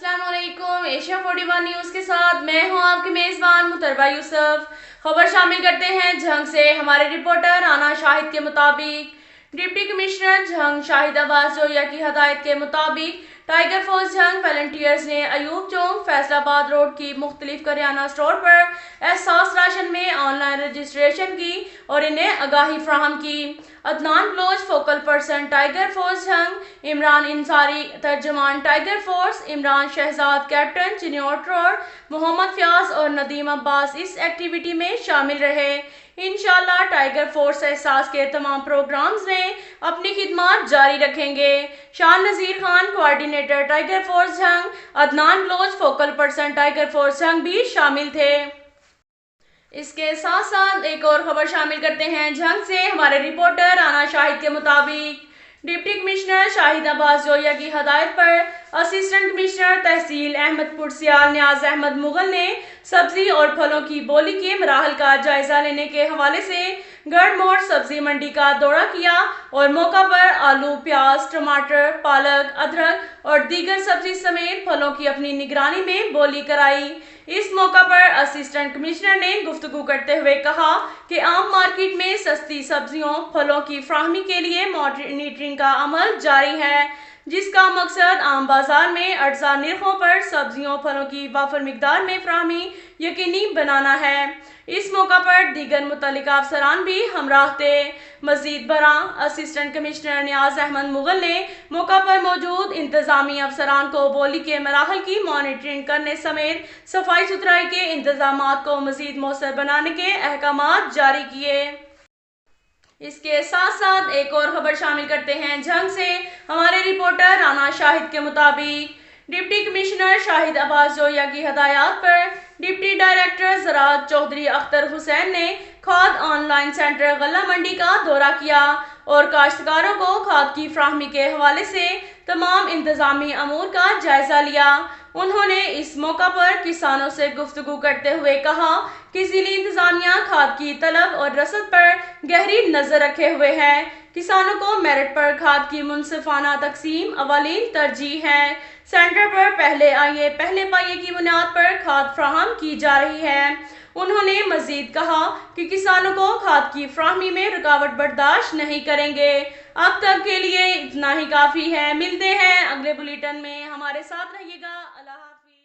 अस्सलाम वालेकुम। Asia 41 news के साथ मैं हूं आपकी मेज़बान मुतरबा यूसुफ। खबर शामिल करते हैं झंग से। हमारे रिपोर्टर राना शाहिद के मुताबिक डिप्टी कमिश्नर झंग शाहिद अब्बास जोया की हदायत के मुताबिक टाइगर फोर्स झंग वॉलंटियर्स ने अयूब चौक फैसलाबाद रोड की मुख्तलिफ करियाना स्टोर पर एहसास राशन में ऑनलाइन रजिस्ट्रेशन की और इन्हें आगाही फ्राहम की। Adnan Baloch focal person tiger force Jhang, Imran Ansari तर्जमान tiger force, Imran Shahzad captain Chiniot road, Muhammad Fayyaz और नदीम अब्बास इस एक्टिविटी में शामिल रहे। इंशाअल्लाह टाइगर फोर्स एहसास के तमाम प्रोग्राम्स में अपनी खिदमत जारी रखेंगे। Shan Nazir Khan coordinator tiger force Jhang, Adnan Baloch focal person tiger force Jhang भी शामिल थे। इसके साथ साथ एक और खबर शामिल करते हैं झंग से। हमारे रिपोर्टर राना शाहिद के मुताबिक डिप्टी कमिश्नर शाहिद अब्बास जोया की हदायत पर असिस्टेंट कमिश्नर तहसील अहमदपुर सियाल न्याज अहमद मुगल ने सब्जी और फलों की बोली के मराहल का जायजा लेने के हवाले से गढ़ मोड़ सब्जी मंडी का दौरा किया और मौका पर आलू, प्याज, टमाटर, पालक, अदरक और दीगर सब्जी समेत फलों की अपनी निगरानी में बोली कराई। इस मौका पर असिस्टेंट कमिश्नर ने गुफ्तगू करते हुए कहा कि आम मार्केट में सस्ती सब्जियों फलों की फ्राहमी के लिए मॉनिटरिंग का अमल जारी है, जिसका मकसद आम बाजार में अर्जा निर्खों पर सब्जियों फलों की वाफर मिकदार में फ्राहमी यकीनी बनाना है। इस मौका पर दीगर मुतल्लिका अफसरान भी हमराह थे। मजीद बरा असिस्टेंट कमिश्नर न्याज अहमद मुगल ने मौका पर मौजूद इंतजामी अफसरान को बोली के मराहल की मॉनिटरिंग करने समेत सफाई सुथराई के इंतजामात को मजीद मौसर बनाने के अहकामात जारी किए। इसके साथ साथ एक और खबर शामिल करते हैं झंग से। हमारे रिपोर्टर राना शाहिद के मुताबिक डिप्टी कमिश्नर शाहिद अब्बास जोया की हदायत पर डिप्टी डायरेक्टर ज़राअत चौधरी अख्तर हुसैन ने खाद ऑनलाइन सेंटर गल्ला मंडी का दौरा किया और काश्तकारों को खाद की फ्राहमी के हवाले से तमाम इंतजामी अमूर का जायजा लिया। उन्होंने इस मौका पर किसानों से गुफ्तगू करते हुए कहा कि ज़िली इंतजामिया खाद की तलब और रसद पर गहरी नजर रखे हुए है। किसानों को मेरिट पर खाद की मुनसिफाना तकसीम अवलीन तरजीह है। सेंटर पर पहले आइए पहले पाइए की बुनियाद पर खाद फ्राहम की जा रही है। उन्होंने मजीद कहा कि किसानों को खाद की फ्राहमी में रुकावट बर्दाश्त नहीं करेंगे। अब तक के लिए इतना ही काफ़ी है। मिलते हैं अगले बुलेटिन में, हमारे साथ रहिएगा। अल्लाह हाफिज़।